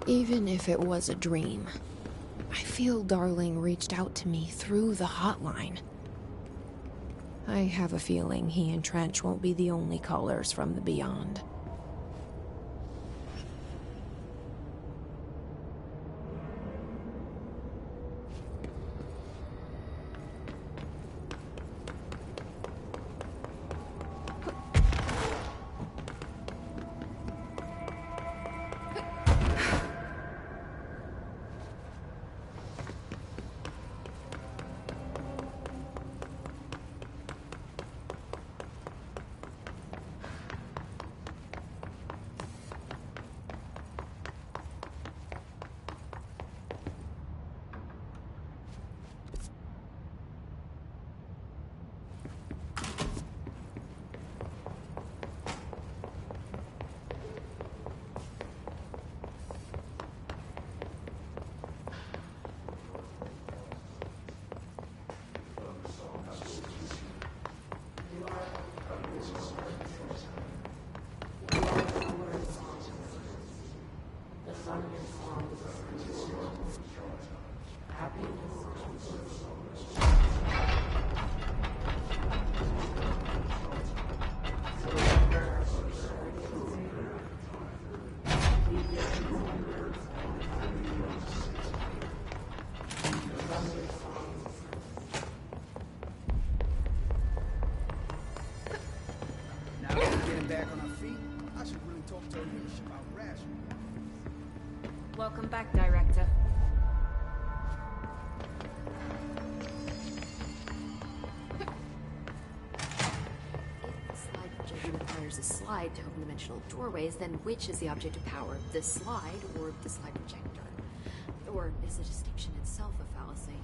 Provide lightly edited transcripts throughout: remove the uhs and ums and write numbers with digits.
Even if it was a dream, I feel Darling reached out to me through the hotline. I have a feeling he and Trench won't be the only callers from the beyond. Welcome back, Director. If the slide projection requires a slide to open dimensional doorways, then which is the object of power, the slide or the slide projector? Or is the distinction itself a fallacy?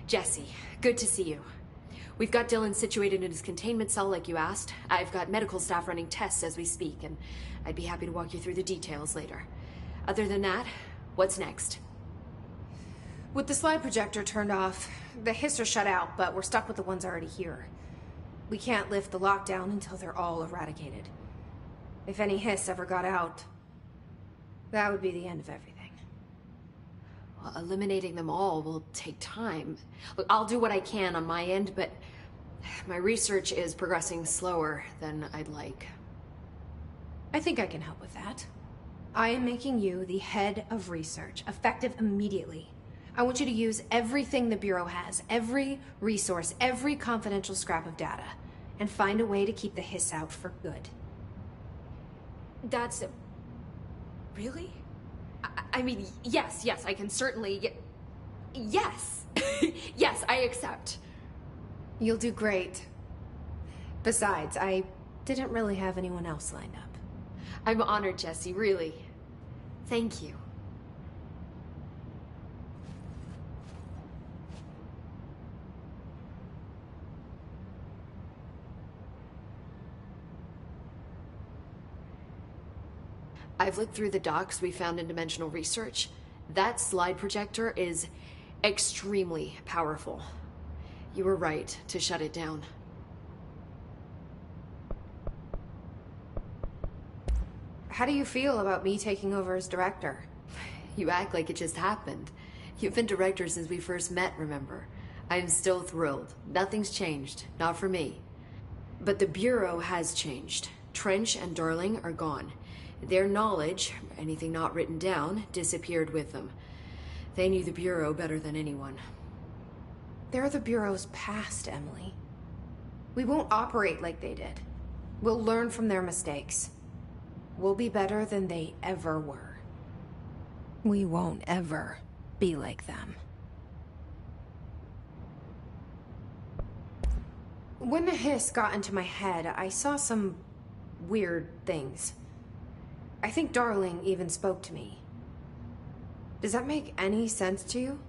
Jesse, good to see you. We've got Dylan situated in his containment cell like you asked. I've got medical staff running tests as we speak, and I'd be happy to walk you through the details later. Other than that, what's next? With the slide projector turned off, the hiss are shut out, but we're stuck with the ones already here. We can't lift the lockdown until they're all eradicated. If any hiss ever got out, that would be the end of everything. Well, eliminating them all will take time. Look, I'll do what I can on my end, but my research is progressing slower than I'd like. I think I can help with that. I am making you the head of research, effective immediately. I want you to use everything the Bureau has, every resource, every confidential scrap of data, and find a way to keep the hiss out for good. That's... really? I mean, yes, I can certainly... Yes! Yes, I accept. You'll do great. Besides, I didn't really have anyone else lined up. I'm honored, Jesse, really. Thank you. I've looked through the docs we found in Dimensional Research. That slide projector is extremely powerful. You were right to shut it down. How do you feel about me taking over as director? You act like it just happened. You've been director since we first met, remember? I'm still thrilled. Nothing's changed. Not for me. But the Bureau has changed. Trench and Darling are gone. Their knowledge, anything not written down, disappeared with them. They knew the Bureau better than anyone. They're the Bureau's past, Emily. We won't operate like they did. We'll learn from their mistakes. We'll be better than they ever were. We won't ever be like them. When the hiss got into my head, I saw some weird things. I think Darling even spoke to me. Does that make any sense to you?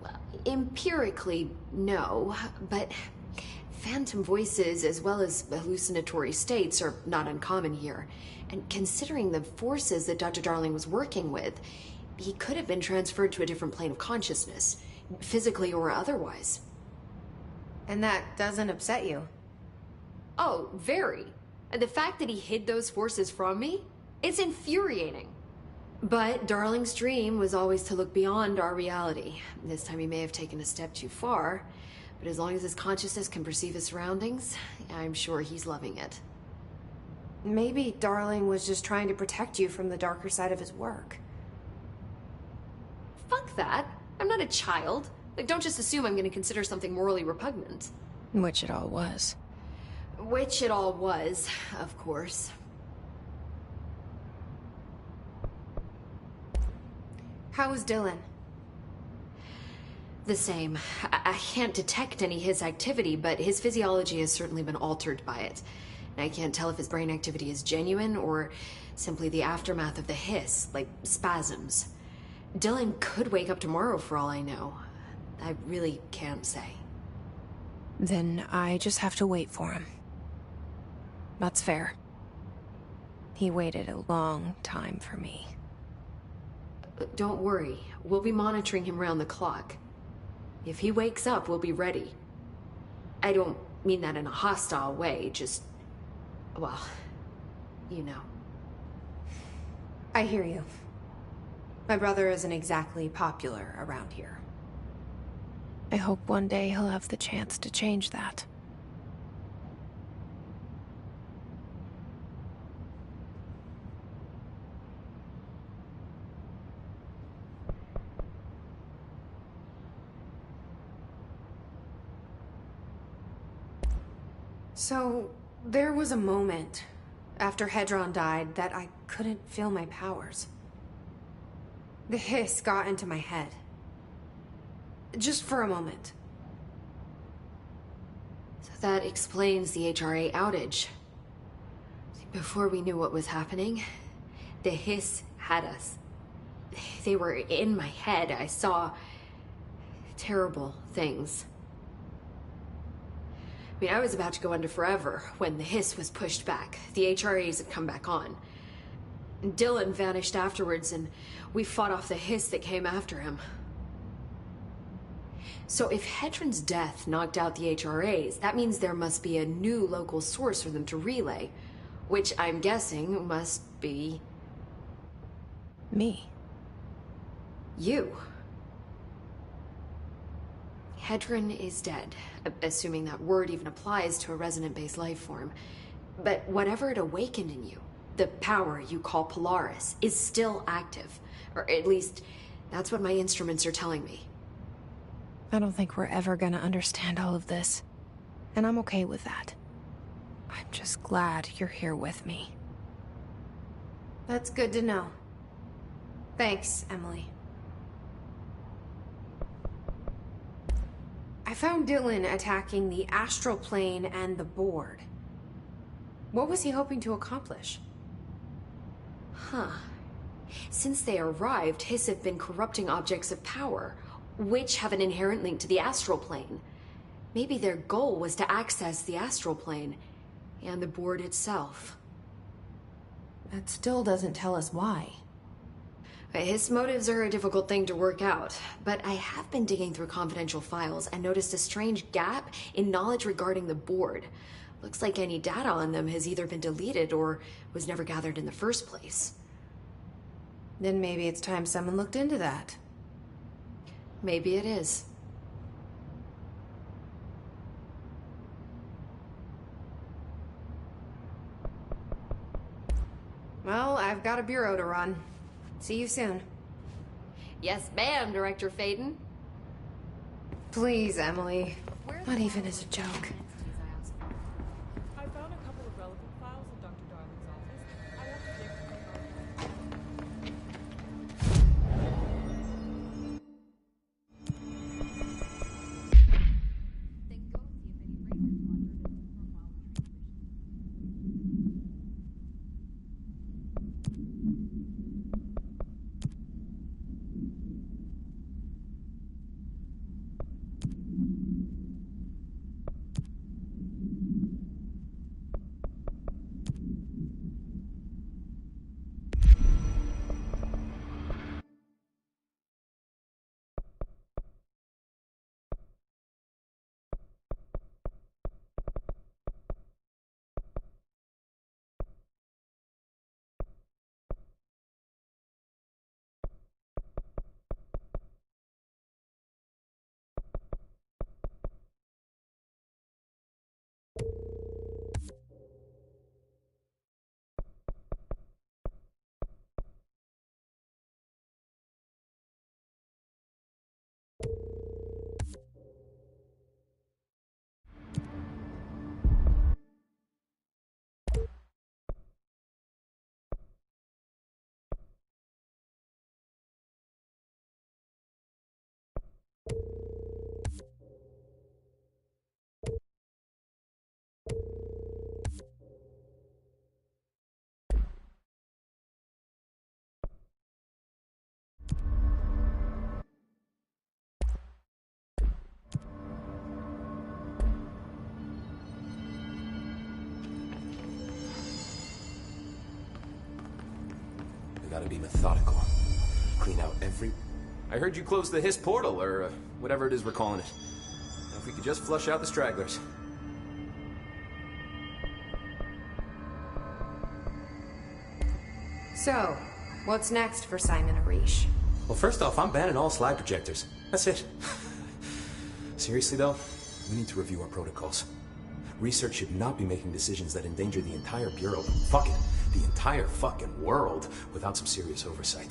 Well, empirically, no, but phantom voices as well as hallucinatory states are not uncommon here. And considering the forces that Dr. Darling was working with, he could have been transferred to a different plane of consciousness, physically or otherwise. And that doesn't upset you? Oh, very. The fact that he hid those forces from me, it's infuriating. But Darling's dream was always to look beyond our reality. This time he may have taken a step too far, but as long as his consciousness can perceive his surroundings, I'm sure he's loving it. Maybe Darling was just trying to protect you from the darker side of his work. Fuck that. I'm not a child. Like, don't just assume I'm going to consider something morally repugnant. Which it all was. Which it all was, of course. How is Dylan? The same. I can't detect any his activity, but his physiology has certainly been altered by it. And I can't tell if his brain activity is genuine or simply the aftermath of the hiss, like spasms. Dylan could wake up tomorrow for all I know. I really can't say. Then I just have to wait for him. That's fair. He waited a long time for me. Don't worry. We'll be monitoring him round the clock. If he wakes up, we'll be ready. I don't mean that in a hostile way, just... well, you know. I hear you. My brother isn't exactly popular around here. I hope one day he'll have the chance to change that. So, there was a moment after Hedron died that I couldn't feel my powers. The hiss got into my head. Just for a moment. So that explains the HRA outage. Before we knew what was happening, the hiss had us. They were in my head. I saw terrible things. I mean, I was about to go under forever when the hiss was pushed back. The HRAs had come back on. Dylan vanished afterwards, and we fought off the hiss that came after him. So if Hedron's death knocked out the HRAs, that means there must be a new local source for them to relay, which I'm guessing must be... Me. You. Hedron is dead, assuming that word even applies to a resonant-based life form. But whatever it awakened in you, the power you call Polaris, is still active. Or at least, that's what my instruments are telling me. I don't think we're ever gonna understand all of this. And I'm okay with that. I'm just glad you're here with me. That's good to know. Thanks, Emily. I found Dylan attacking the astral plane and the board. What was he hoping to accomplish? Huh. Since they arrived, Hiss have been corrupting objects of power, which have an inherent link to the astral plane. Maybe their goal was to access the astral plane and the board itself. That still doesn't tell us why. His motives are a difficult thing to work out, but I have been digging through confidential files and noticed a strange gap in knowledge regarding the board. Looks like any data on them has either been deleted or was never gathered in the first place. Then maybe it's time someone looked into that. Maybe it is. Well, I've got a bureau to run. See you soon. Yes, ma'am, Director Faden. Please, Emily. Not even as a joke. I found a couple of relevant files in Dr. Darling's office. I want to take We gotta be methodical. Clean out every... I heard you closed the Hiss portal, or whatever it is we're calling it. Now, if we could just flush out the stragglers. So, what's next for Simon Arish? Well, first off, I'm banning all slide projectors. That's it. Seriously, though, we need to review our protocols. Research should not be making decisions that endanger the entire Bureau, fuck it, the entire fucking world, without some serious oversight.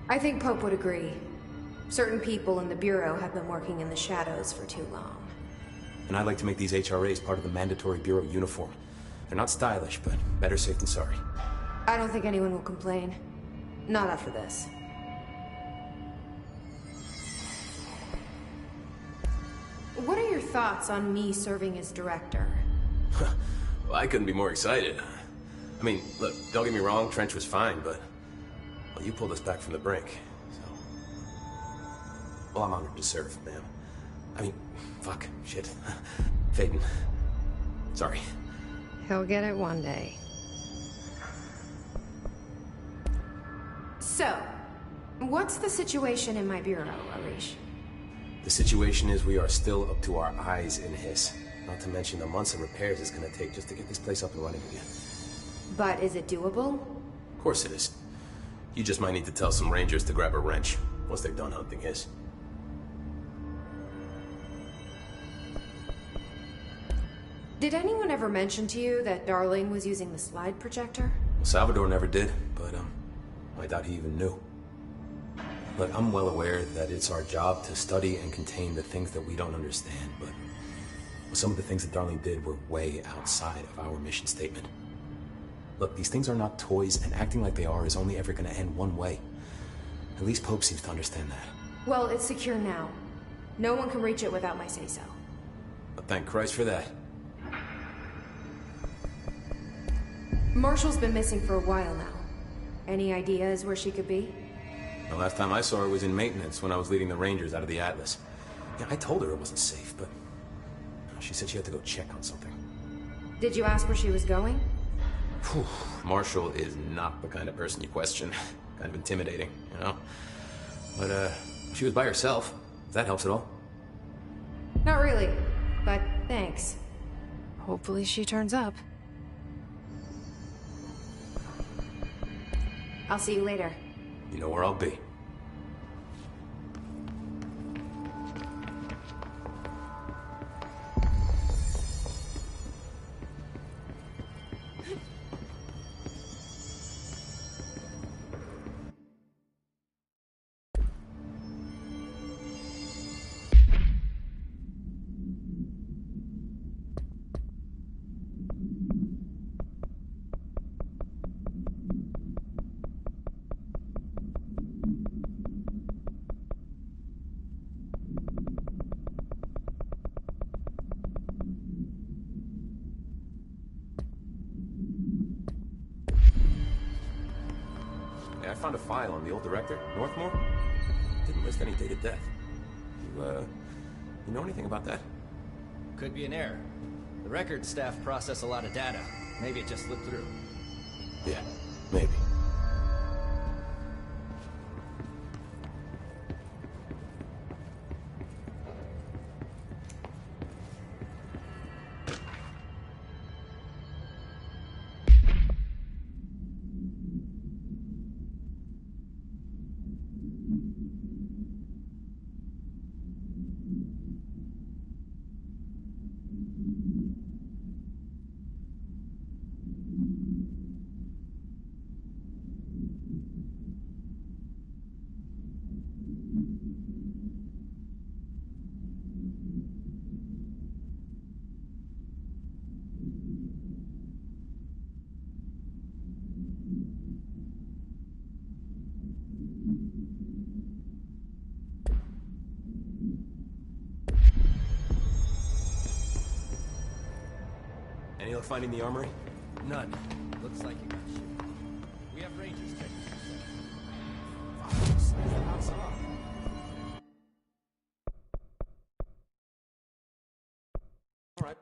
I think Pope would agree. Certain people in the Bureau have been working in the shadows for too long. And I'd like to make these HRAs part of the mandatory Bureau uniform. They're not stylish, but better safe than sorry. I don't think anyone will complain. Not after this. What are your thoughts on me serving as director? Well, I couldn't be more excited. I mean, look, don't get me wrong, Trench was fine, but... Well, you pulled us back from the brink, so... Well, I'm honored to serve, ma'am. I mean, fuck, shit. Phaeton. Sorry. He'll get it one day. So, what's the situation in my bureau, Alish? The situation is we are still up to our eyes in Hiss. Not to mention the months of repairs it's gonna take just to get this place up and running again. But is it doable? Of course it is. You just might need to tell some rangers to grab a wrench once they're done hunting Hiss. Did anyone ever mention to you that Darling was using the slide projector? Well, Salvador never did, but I doubt he even knew. Look, I'm well aware that it's our job to study and contain the things that we don't understand, but some of the things that Darling did were way outside of our mission statement. Look, these things are not toys, and acting like they are is only ever gonna end one way. At least Pope seems to understand that. Well, it's secure now. No one can reach it without my say-so. But thank Christ for that. Marshall's been missing for a while now. Any ideas where she could be? The last time I saw her was in maintenance when I was leading the Rangers out of the Atlas. Yeah, I told her it wasn't safe, but she said she had to go check on something. Did you ask where she was going? Whew. Marshall is not the kind of person you question. Kind of intimidating, you know? But, she was by herself, if that helps at all. Not really, but thanks. Hopefully she turns up. I'll see you later. You know where I'll be. I found a file on the old director, Northmore. Didn't list any dated death. You know anything about that? Could be an error. The records staff process a lot of data. Maybe it just slipped through. Yeah, maybe. Any luck finding the armory? None. Looks like you got shit. We have rangers checking this out. All right.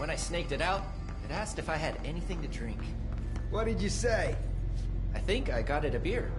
When I snaked it out, it asked if I had anything to drink. What did you say? I think I got it a beer.